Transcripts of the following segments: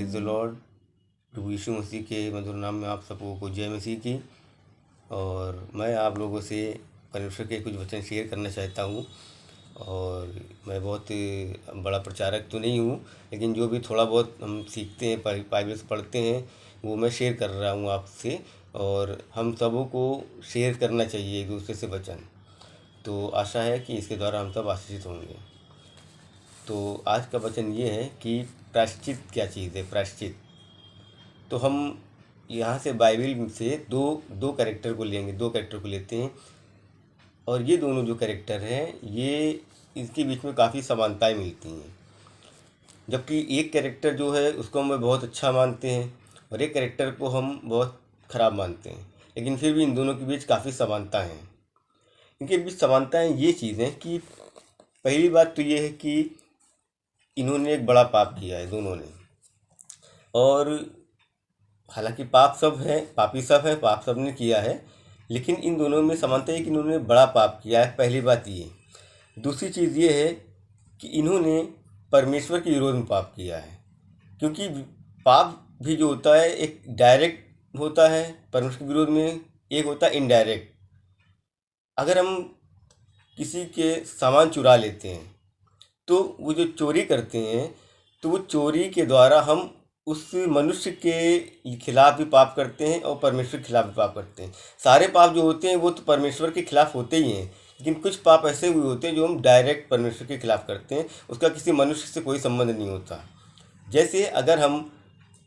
Praise the Lord. प्रभु यीशु मसीह के मधुर नाम में आप सबको को जय मसीह की। और मैं आप लोगों से परमेश्वर के कुछ वचन शेयर करना चाहता हूँ। और मैं बहुत बड़ा प्रचारक तो नहीं हूँ, लेकिन जो भी थोड़ा बहुत हम सीखते हैं, बाइबल से पढ़ते हैं, वो मैं शेयर कर रहा हूँ आपसे। और हम सबों को शेयर करना चाहिए एक दूसरे से वचन। तो आशा है कि इसके द्वारा हम सब आशीषित होंगे। तो आज का वचन ये है कि प्रायश्चित क्या चीज़ है। प्रायश्चित तो हम यहाँ से बाइबल से दो कैरेक्टर को लेंगे, दो कैरेक्टर को लेते हैं। और ये दोनों जो कैरेक्टर हैं, ये इसके बीच में काफ़ी समानताएं मिलती हैं। जबकि एक कैरेक्टर जो है उसको हम बहुत अच्छा मानते हैं और एक कैरेक्टर को हम बहुत ख़राब मानते हैं, लेकिन फिर भी इन दोनों के बीच काफ़ी समानता हैं। इनके बीच समानताएं ये चीज़ हैं कि पहली बात तो ये है कि इन्होंने एक बड़ा पाप किया है दोनों ने। और हालांकि पाप सब है, पापी सब है, पाप सब ने किया है, लेकिन इन दोनों में समानता है कि इन्होंने बड़ा पाप किया है। पहली बात ये। दूसरी चीज़ ये है कि इन्होंने परमेश्वर के विरोध में पाप किया है। क्योंकि पाप भी जो होता है एक डायरेक्ट होता है परमेश्वर के विरोध में, एक होता है इनडायरेक्ट। अगर हम किसी के सामान चुरा लेते हैं तो वो जो चोरी करते हैं, तो वो चोरी के द्वारा हम उस मनुष्य के खिलाफ भी पाप करते हैं और परमेश्वर के खिलाफ भी पाप करते हैं। सारे पाप जो होते हैं वो तो परमेश्वर के खिलाफ होते ही हैं, लेकिन कुछ पाप ऐसे हुए होते हैं जो हम डायरेक्ट परमेश्वर के खिलाफ करते हैं, उसका किसी मनुष्य से कोई संबंध नहीं होता। जैसे अगर हम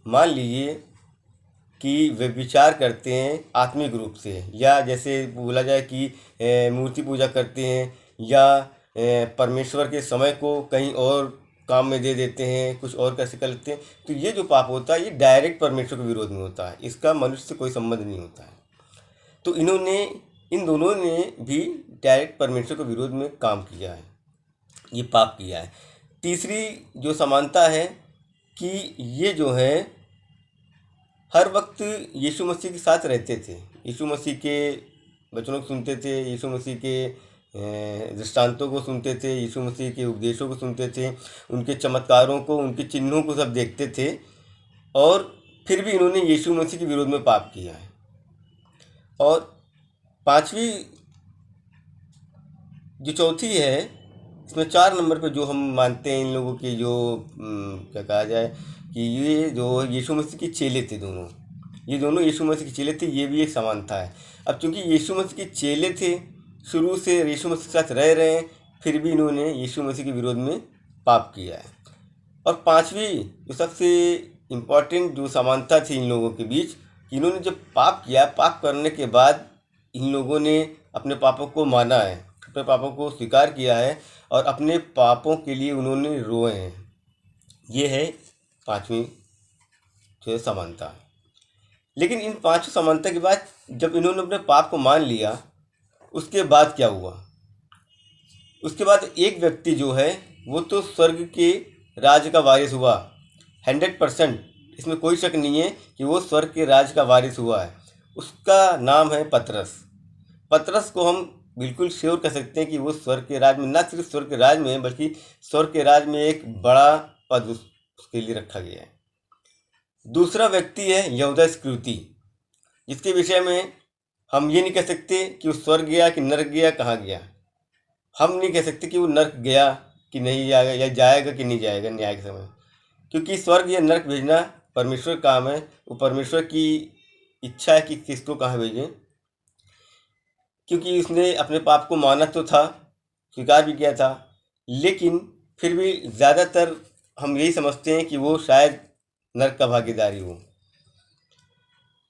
मान लीजिए कि वे विचार करते हैं आत्मिक रूप से, या जैसे बोला जाए कि मूर्ति पूजा करते हैं, या परमेश्वर के समय को कहीं और काम में दे देते हैं, कुछ और कैसे कर लेते हैं, तो ये जो पाप होता है ये डायरेक्ट परमेश्वर के विरोध में होता है, इसका मनुष्य से कोई संबंध नहीं होता है। तो इन दोनों ने भी डायरेक्ट परमेश्वर के विरोध में काम किया है, ये पाप किया है। तीसरी जो समानता है कि ये जो है हर वक्त यीशु मसीह के साथ रहते थे, यीशु मसीह के वचनों को सुनते थे, यीशु मसीह के दृष्टांतों को सुनते थे, यीशु मसीह के उपदेशों को सुनते थे, उनके चमत्कारों को, उनके चिन्हों को सब देखते थे। और फिर भी इन्होंने यीशु मसीह के विरोध में पाप किया है। और पांचवी जो चौथी है, इसमें 4 नंबर पे जो हम मानते हैं इन लोगों की, जो क्या कहा जाए कि ये जो यीशु मसीह के चेले थे, ये दोनों यीशु मसीह के चेले थे, ये भी एक समानता है। अब चूंकि यीशु मसीह के चेले थे, शुरू से यीशु मसीह के साथ रह रहे हैं, फिर भी इन्होंने यीशु मसीह के विरोध में पाप किया है। और पांचवी जो सबसे इम्पॉर्टेंट जो समानता थी इन लोगों के बीच, इन्होंने जब पाप किया, पाप करने के बाद इन लोगों ने अपने पापों को माना है, अपने पापों को स्वीकार किया है और अपने पापों के लिए उन्होंने रोए हैं। ये है पांचवी जो समानता। लेकिन इन 5 समानता के बाद जब इन्होंने अपने पाप को मान लिया, उसके बाद क्या हुआ? उसके बाद एक व्यक्ति जो है वो तो स्वर्ग के राज का वारिस हुआ 100%, इसमें कोई शक नहीं है कि वो स्वर्ग के राज का वारिस हुआ है। उसका नाम है पतरस। पतरस को हम बिल्कुल श्योर कर सकते हैं कि वो स्वर्ग के राज में, न सिर्फ स्वर्ग के राज में, बल्कि स्वर्ग के राज में एक बड़ा पद उसके लिए रखा गया है। दूसरा व्यक्ति है यहूदा इस्करियोती, जिसके विषय में हम ये नहीं कह सकते कि वो स्वर्ग गया कि नरक गया, कहाँ गया। हम नहीं कह सकते कि वो नरक गया कि नहीं जाएगा, या जाएगा कि नहीं जाएगा न्याय के समय, क्योंकि स्वर्ग या नरक भेजना परमेश्वर का काम है। वो परमेश्वर की इच्छा है कि किसको कहाँ भेजें, क्योंकि उसने अपने पाप को माना तो था, स्वीकार भी किया था, लेकिन फिर भी ज़्यादातर हम यही समझते हैं कि वो शायद नरक का भागीदारी हो।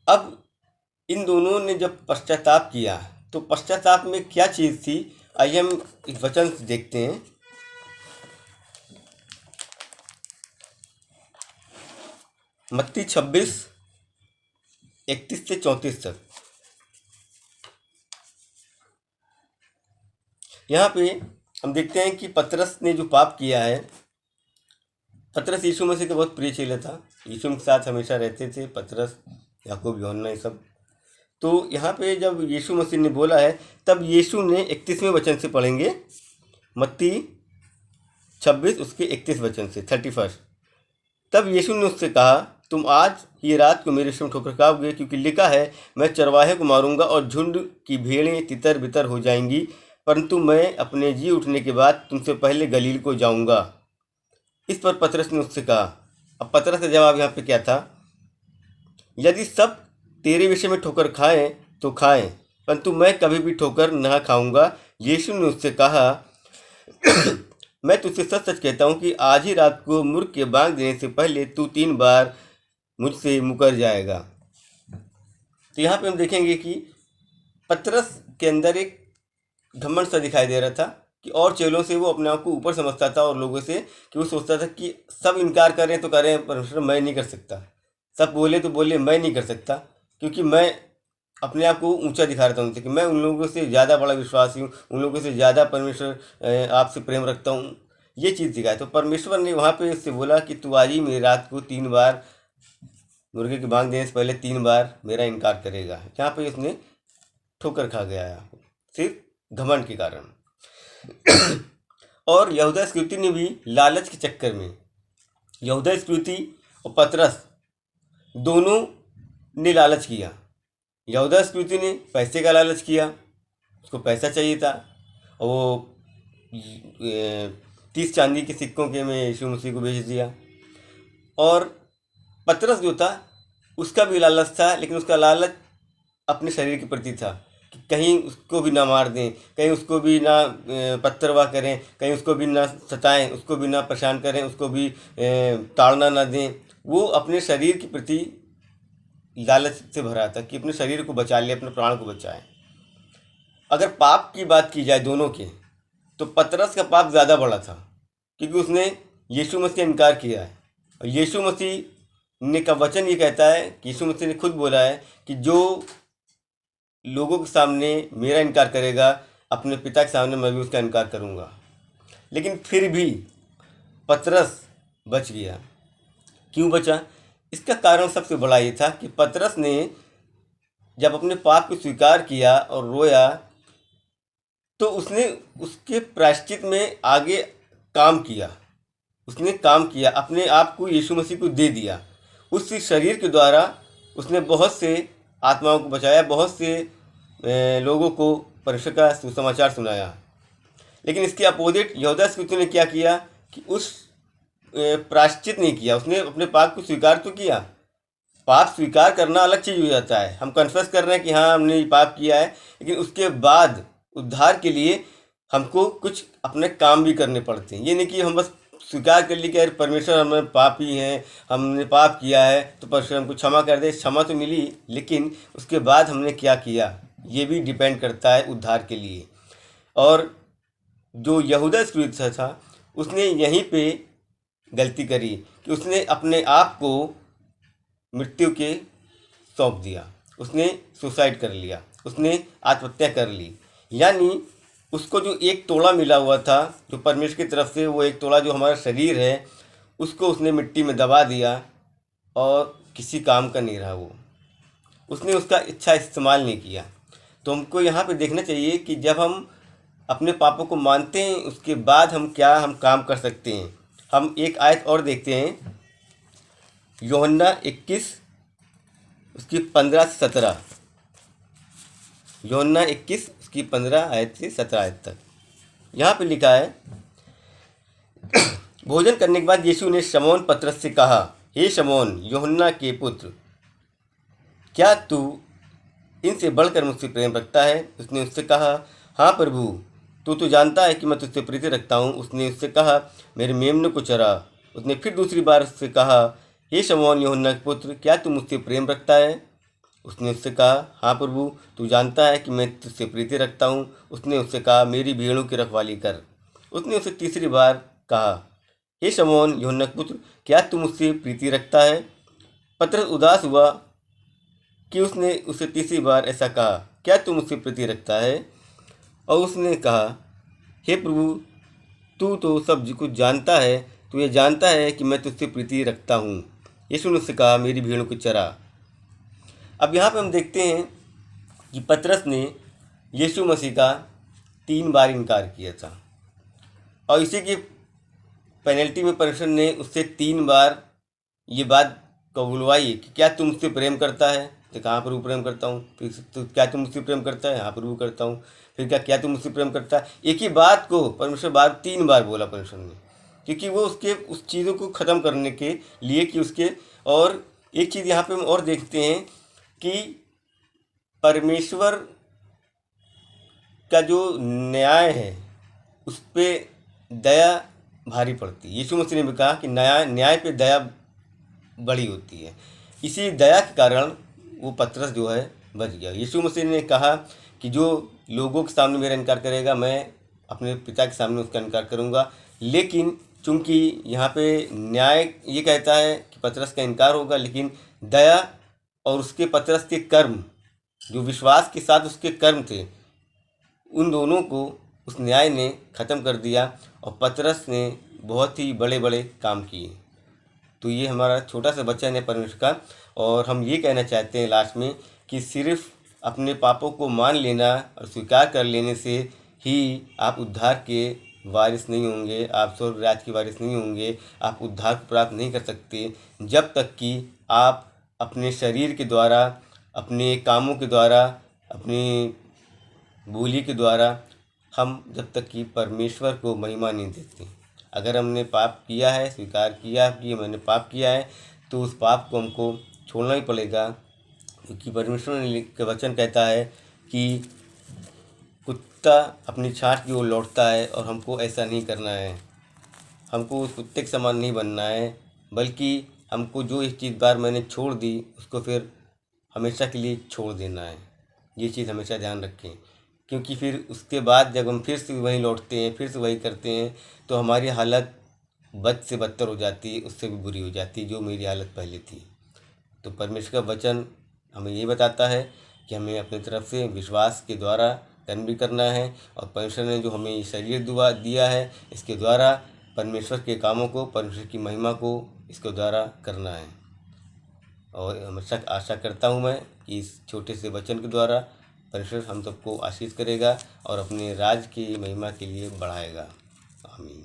अब इन दोनों ने जब पश्चाताप किया, तो पश्चाताप में क्या चीज़ थी, आइए हम इस वचन से देखते हैं। मत्ती 26 31 से 34 तक। यहाँ पे हम देखते हैं कि पतरस ने जो पाप किया है, पतरस यीशु मसीह का बहुत प्रिय चेला था, यीशु के साथ हमेशा रहते थे, पतरस, याकूब, यूहन्ना, ये सब। तो यहाँ पे जब यीशु मसीह ने बोला है, तब यीशु ने 31वें वचन से पढ़ेंगे, मत्ती 26 उसके 31 वचन से 31। तब यीशु ने उससे कहा, तुम आज ये रात को मेरे संग ठोकर खाओगे, क्योंकि लिखा है, मैं चरवाहे को मारूंगा और झुंड की भेड़ें तितर बितर हो जाएंगी, परंतु मैं अपने जी उठने के बाद तुमसे पहले गलील को जाऊंगा। इस पर पतरस ने उससे कहा, अब पतरस का जवाब यहाँ पे क्या था, यदि सब तेरे विषय में ठोकर खाएं तो खाएं, परंतु मैं कभी भी ठोकर न खाऊंगा। यीशु ने उससे कहा, मैं तुझसे सच सच कहता हूँ कि आज ही रात को मुर्ग के बांग देने से पहले तू 3 बार मुझसे मुकर जाएगा। तो यहाँ पे हम देखेंगे कि पतरस के अंदर एक घमंड सा दिखाई दे रहा था कि और चेलों से वो अपने आप को ऊपर समझता था, और लोगों से कि वो सोचता था कि सब इनकार करें तो करें, परमेश्वर मैं नहीं कर सकता, सब बोले तो बोले, मैं नहीं कर सकता, क्योंकि मैं अपने आप को ऊंचा दिखा रहा था उनसे कि मैं उन लोगों से ज़्यादा बड़ा विश्वासी हूँ, उन लोगों से ज़्यादा परमेश्वर आपसे प्रेम रखता हूँ, ये चीज़ दिखाई। तो परमेश्वर ने वहाँ पे उससे बोला कि तू आज ही मेरी रात को 3 बार मुर्गे की बांग देने से पहले 3 बार मेरा इनकार करेगा। यहाँ पे उसने ठोकर खा गया सिर्फ घमंड के कारण। और यहूदा इस्करियोती ने भी लालच के चक्कर में, यहूदा इस्करियोती और पतरस दोनों ने लालच किया। यहूदा इस्करियोती ने पैसे का लालच किया, उसको पैसा चाहिए था, और वो 30 चांदी के सिक्कों के में यीशु मसीह को बेच दिया। और पतरस जो था उसका भी लालच था, लेकिन उसका लालच अपने शरीर के प्रति था कि कहीं उसको भी ना मार दें, कहीं उसको भी ना पत्थरवाह करें, कहीं उसको भी ना सताएं, उसको भी ना परेशान करें, उसको भी ताड़ना ना दें। वो अपने शरीर के प्रति लालच से भरा था कि अपने शरीर को बचा ले, अपने प्राण को बचाए। अगर पाप की बात की जाए दोनों के, तो पतरस का पाप ज़्यादा बड़ा था, क्योंकि उसने यीशु मसीह का इनकार किया है। और यीशु मसीह ने का वचन ये कहता है कि यीशु मसीह ने खुद बोला है कि जो लोगों के सामने मेरा इनकार करेगा, अपने पिता के सामने मैं भी उसका इनकार करूँगा। लेकिन फिर भी पतरस बच गया। क्यों बचा? इसका कारण सबसे बड़ा ये था कि पतरस ने जब अपने पाप को स्वीकार किया और रोया, तो उसने उसके प्रायश्चित में आगे काम किया। उसने काम किया, अपने आप को यीशु मसीह को दे दिया। उस शरीर के द्वारा उसने बहुत से आत्माओं को बचाया, बहुत से लोगों को परमेश्वर का सुसमाचार सुनाया। लेकिन इसके अपोजिट यहूदा इस्करियोती ने क्या किया कि उस प्रायश्चित नहीं किया। उसने अपने पाप को स्वीकार तो किया। पाप स्वीकार करना अलग चीज़ हो जाता है, हम कन्फेस कर रहे हैं कि हाँ हमने ये पाप किया है, लेकिन उसके बाद उद्धार के लिए हमको कुछ अपने काम भी करने पड़ते हैं। ये नहीं कि हम बस स्वीकार कर लिए कि अरे परमेश्वर हमें पापी हैं, हमने पाप किया है तो परमेश्वर हमको क्षमा कर दे। क्षमा तो मिली, लेकिन उसके बाद हमने क्या किया ये भी डिपेंड करता है उद्धार के लिए। और जो यहूदा इस्करियोती था उसने यहीं पे गलती करी कि उसने अपने आप को मृत्यु के सौंप दिया। उसने सुसाइड कर लिया, उसने आत्महत्या कर ली। यानी उसको जो 1 तोड़ा मिला हुआ था जो परमेश्वर की तरफ से, वो 1 तोड़ा जो हमारा शरीर है, उसको उसने मिट्टी में दबा दिया और किसी काम का नहीं रहा वो। उसने उसका अच्छा इस्तेमाल नहीं किया। तो हमको यहाँ पे देखना चाहिए कि जब हम अपने पापों को मानते हैं उसके बाद हम काम कर सकते हैं। हम एक आयत और देखते हैं, यूहन्ना 21 उसकी 15 से 17। यूहन्ना 21 उसकी 15 आयत से 17 आयत तक यहाँ पे लिखा है, भोजन करने के बाद यीशु ने शमौन पतरस से कहा, हे शमौन यूहन्ना के पुत्र, क्या तू इनसे बढ़कर मुझसे प्रेम रखता है? उसने उससे कहा, हाँ प्रभु, तू तो जानता है कि मैं तुझसे प्रीति रखता हूँ। उसने उससे कहा, मेरे मेमनों को चरा। उसने फिर दूसरी बार उससे कहा, हे शमौन यूहन्ना के पुत्र, क्या तू मुझसे प्रेम रखता है? उसने उससे कहा, हाँ प्रभु, तू जानता है कि मैं तुझसे प्रीति रखता हूँ। उसने उससे कहा, मेरी भेड़ों की रखवाली कर। उसने उसे तीसरी बार कहा, हे शमौन यूहन्ना के पुत्र, क्या तू मुझसे प्रीति रखता है? पतरस उदास हुआ कि उसने उसे तीसरी बार ऐसा कहा, क्या तू मुझसे प्रीति रखता है? और उसने कहा, हे प्रभु, तू तो सब कुछ जानता है, तू ये जानता है कि मैं तुझसे प्रीति रखता हूँ। यीशु ने उससे कहा, मेरी भेड़ों को चरा। अब यहाँ पे हम देखते हैं कि पतरस ने यीशु मसीह का 3 बार इनकार किया था, और इसी की पेनल्टी में परमेश्वर ने उससे 3 बार ये बात को बुलवाइए कि क्या तुम मुझसे प्रेम करता है? तो कहाँ पर वो प्रेम करता हूँ। फिर तो क्या तुम मुझसे प्रेम करता है? यहाँ पर वो करता हूँ। फिर क्या क्या तुम मुझसे प्रेम करता है? एक ही बात को परमेश्वर बार 3 बार बोला परमेश्वर ने, क्योंकि वो उसके उस चीज़ों को ख़त्म करने के लिए कि उसके। और एक चीज़ यहाँ पे हम और देखते हैं कि परमेश्वर का जो न्याय है उस पे दया भारी पड़ती है। यीशु मसीह ने भी कहा कि न्याय न्याय पे दया बड़ी होती है। इसी दया के कारण वो पतरस जो है बच गया। यीशु मसीह ने कहा कि जो लोगों के सामने मेरा इनकार करेगा, मैं अपने पिता के सामने उसका इनकार करूँगा। लेकिन चूंकि यहाँ पे न्याय ये कहता है कि पतरस का इनकार होगा, लेकिन दया और उसके पतरस के कर्म, जो विश्वास के साथ उसके कर्म थे, उन दोनों को उस न्याय ने ख़त्म कर दिया और पतरस ने बहुत ही बड़े बड़े काम किए। तो ये हमारा छोटा सा वचन है परमेश्वर का। और हम ये कहना चाहते हैं लास्ट में कि सिर्फ अपने पापों को मान लेना और स्वीकार कर लेने से ही आप उद्धार के वारिस नहीं होंगे, आप स्वर्ग राज्य के वारिस नहीं होंगे, आप उद्धार को प्राप्त नहीं कर सकते जब तक कि आप अपने शरीर के द्वारा, अपने कामों के द्वारा, अपनी बोली के द्वारा हम जब तक कि परमेश्वर को महिमा नहीं देते। अगर हमने पाप किया है, स्वीकार किया कि मैंने पाप किया है, तो उस पाप को हमको छोड़ना ही पड़ेगा, क्योंकि परमेश्वर का वचन कहता है कि कुत्ता अपनी छांट की ओर लौटता है, और हमको ऐसा नहीं करना है। हमको उस कुत्ते के समान नहीं बनना है, बल्कि हमको जो एक चीज़ बार मैंने छोड़ दी उसको फिर हमेशा के लिए छोड़ देना है। ये चीज़ हमेशा ध्यान रखें, क्योंकि फिर उसके बाद जब हम फिर से वहीं लौटते हैं, फिर से वही करते हैं, तो हमारी हालत बद से बदतर हो जाती है, उससे भी बुरी हो जाती है जो मेरी हालत पहले थी। तो परमेश्वर का वचन हमें ये बताता है कि हमें अपनी तरफ से विश्वास के द्वारा कर्म भी करना है, और परमेश्वर ने जो हमें ये शरीर दुआ दिया है, इसके द्वारा परमेश्वर के कामों को, परमेश्वर की महिमा को इसके द्वारा करना है। और हमेशा आशा करता हूँ मैं कि इस छोटे से वचन के द्वारा परमेश्वर हम सबको आशीष करेगा और अपने राज की महिमा के लिए बढ़ाएगा। आमीन।